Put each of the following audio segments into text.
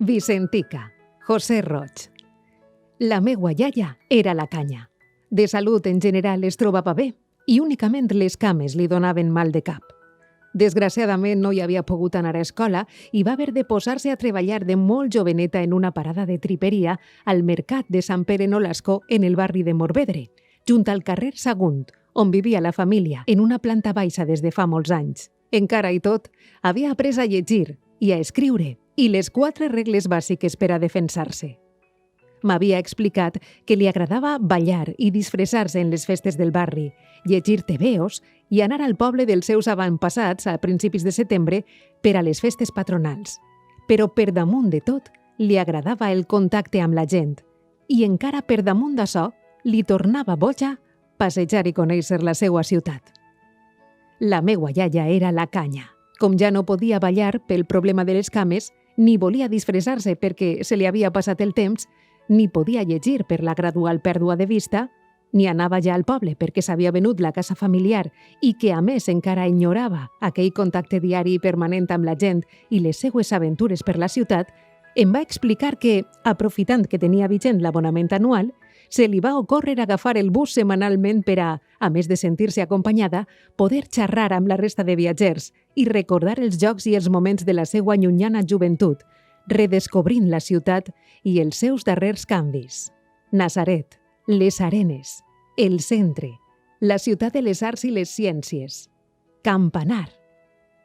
Vicentica, José Roig. La meua iaia era la canya. De salut en general es trobava bé i únicament les cames li donaven mal de cap. Desgraciadament no hi havia pogut anar a escola i va haver de posar-se a treballar de molt joveneta en una parada de triperia al mercat de Sant Pere Nolasco en el barri de Morvedre, junt al carrer Sagunt, on vivia la família, en una planta baixa des de fa molts anys. Encara i tot, havia après a llegir i a escriure i les 4 regles bàsiques per a defensar-se. M'havia explicat que li agradava ballar i disfressar-se en les festes del barri, llegir tebeos i anar al poble dels seus avantpassats a principis de setembre per a les festes patronals. Però per damunt de tot, li agradava el contacte amb la gent i encara per damunt d'això li tornava boja passejar i conèixer la seva ciutat. La meua iaia era la canya. Com ja no podia ballar pel problema de les cames, ni volia disfressar-se perquè se li havia passat el temps, ni podia llegir per la gradual pèrdua de vista, ni anava ja al poble perquè s'havia venut la casa familiar i que, a més, encara enyorava aquell contacte diari i permanent amb la gent i les seues aventures per la ciutat, em va explicar que, aprofitant que tenia vigent l'abonament anual, se li va ocórrer agafar el bus setmanalment per a més de sentir-se acompanyada, poder xerrar amb la resta de viatgers i recordar els jocs i els moments de la seva llunyana joventut, redescobrint la ciutat i els seus darrers canvis. Natzaret, les arenes, el centre, la ciutat de les arts i les ciències. Campanar.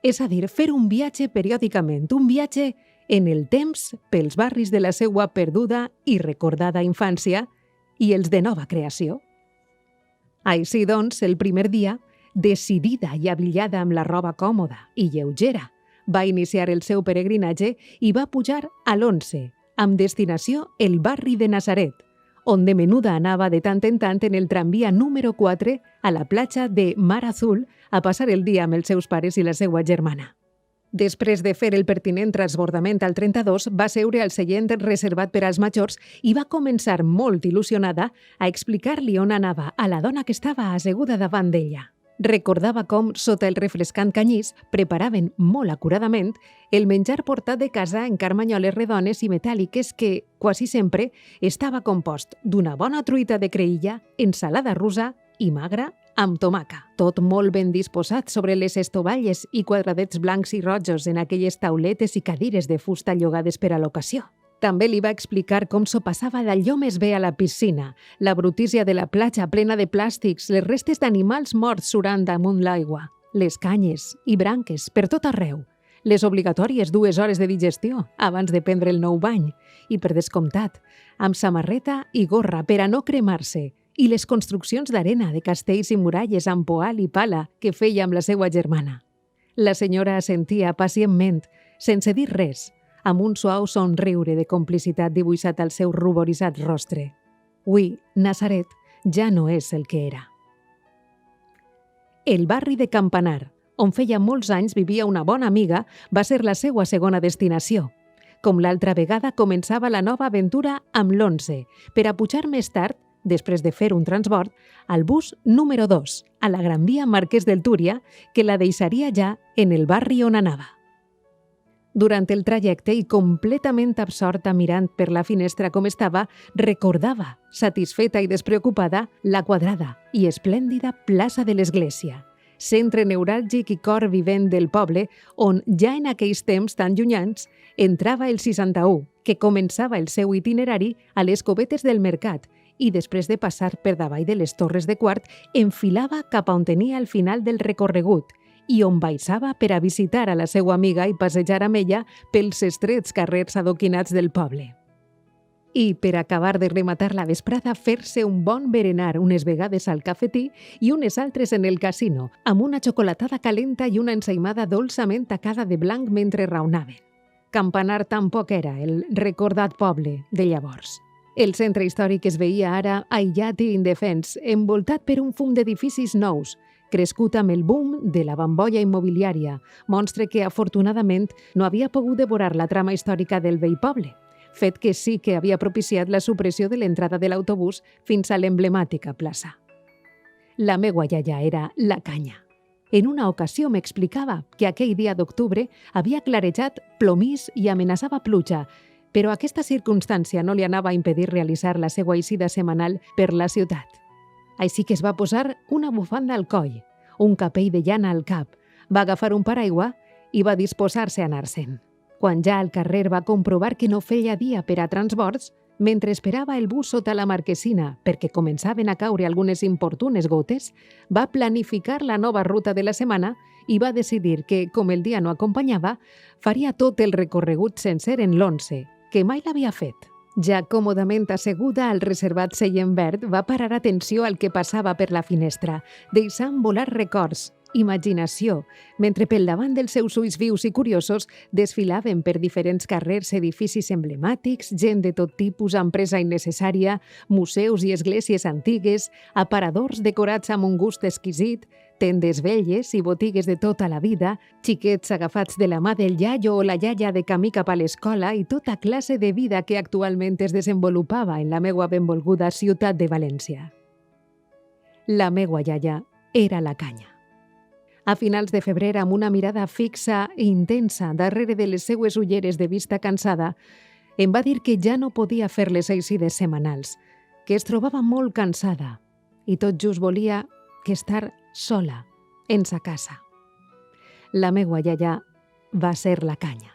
És a dir, fer un viatge periòdicament, un viatge en el temps pels barris de la seva perduda i recordada infància i els de nova creació. Així doncs, el primer dia, decidida i abillada amb la roba còmoda i lleugera, va iniciar el seu peregrinatge i va pujar a l'11, amb destinació el barri de Natzaret, on de menuda anava de tant en tant en el tramvia número 4 a la platja de Mar Azul a passar el dia amb els seus pares i la seva germana. Després de fer el pertinent transbordament al 32, va seure al seient reservat per als majors i va començar, molt il·lusionada, a explicar-li on anava a la dona que estava asseguda davant d'ella. Recordava com, sota el refrescant canyís, preparaven molt acuradament el menjar portat de casa en carmanyoles redones i metàl·liques que, quasi sempre, estava compost d'una bona truita de creïlla, ensalada russa i magra amb tomaca. Tot molt ben disposat sobre les estovalles i quadradets blancs i rojos en aquelles tauletes i cadires de fusta llogades per a l'ocasió. També li va explicar com s'ho passava d'allò més bé a la piscina, la brutícia de la platja plena de plàstics, les restes d'animals morts surant damunt l'aigua, les canyes i branques per tot arreu, les obligatòries 2 hores de digestió abans de prendre el nou bany i, per descomptat, amb samarreta i gorra per a no cremar-se, i les construccions d'arena de castells i muralles amb poal i pala que feia amb la seva germana. La senyora assentia pacientment, sense dir res, amb un suau somriure de complicitat dibuixat al seu ruboritzat rostre. Ui, Natzaret ja no és el que era. El barri de Campanar, on feia molts anys vivia una bona amiga, va ser la seva segona destinació. Com l'altra vegada, començava la nova aventura amb l'11, per a pujar més tard, després de fer un transbord, al bus número 2, a la Gran Via Marquès del Túria, que la deixaria ja en el barri on anava. Durant el trajecte i completament absorta mirant per la finestra com estava, recordava, satisfeta i despreocupada, la quadrada i esplèndida plaça de l'Església, centre neuràlgic i cor vivent del poble on, ja en aquells temps tan llunyans, entrava el 61, que començava el seu itinerari a les covetes del mercat i després de passar per davall de les torres de quart, enfilava cap a on tenia el final del recorregut i on baixava per a visitar a la seva amiga i passejar amb ella pels estrets carrers adoquinats del poble. I, per acabar de rematar la vesprada, fer-se un bon berenar unes vegades al cafetí i unes altres en el casino, amb una xocolatada calenta i una ensaïmada dolçament tacada de blanc mentre raonaven. Campanar tampoc era el recordat poble de llavors. El centre històric es veia ara aïllat i indefens, envoltat per un fum d'edificis nous, crescut amb el boom de la bombolla immobiliària, monstre que afortunadament no havia pogut devorar la trama històrica del vell poble, fet que sí que havia propiciat la supressió de l'entrada de l'autobús fins a l'emblemàtica plaça. La meua iaia era la canya. En una ocasió m'explicava que aquell dia d'octubre havia clarejat plomís i amenaçava pluja, però aquesta circumstància no li anava a impedir realitzar la seva eixida setmanal per la ciutat. Així que es va posar una bufanda al coll, un capell de llana al cap, va agafar un paraigua i va disposar-se a anar-se'n. Quan ja al carrer va comprovar que no feia dia per a transbords, mentre esperava el bus sota la marquesina perquè començaven a caure algunes importunes gotes, va planificar la nova ruta de la setmana i va decidir que, com el dia no acompanyava, faria tot el recorregut sencer en l'11, que mai l'havia fet. Ja còmodament asseguda al reservat seient verd, va parar atenció al que passava per la finestra, deixant volar records, imaginació, mentre pel davant dels seus ulls vius i curiosos desfilaven per diferents carrers edificis emblemàtics, gent de tot tipus amb presa innecessària, museus i esglésies antigues, aparadors decorats amb un gust exquisit, tendes velles i botigues de tota la vida, xiquets agafats de la mà del iaio o la iaia de camí cap a l'escola i tota classe de vida que actualment es desenvolupava en la meua benvolguda ciutat de València. La meua iaia era la canya. A finals de febrer, amb una mirada fixa i intensa darrere de les seues ulleres de vista cansada, em va dir que ja no podia fer les eixides setmanals, que es trobava molt cansada i tot just volia que estar sola, en sa casa. La meua iaia va ser la canya.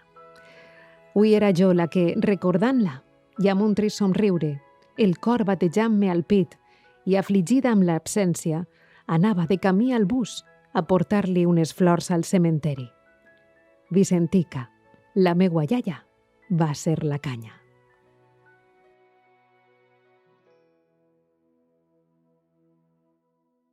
Avui era jo la que, recordant-la, i amb un trist somriure, el cor batejant-me al pit i afligida amb l'absència, anava de camí al bus a portar-li unes flors al cementeri. Vicentica, la meua iaia, va ser la canya.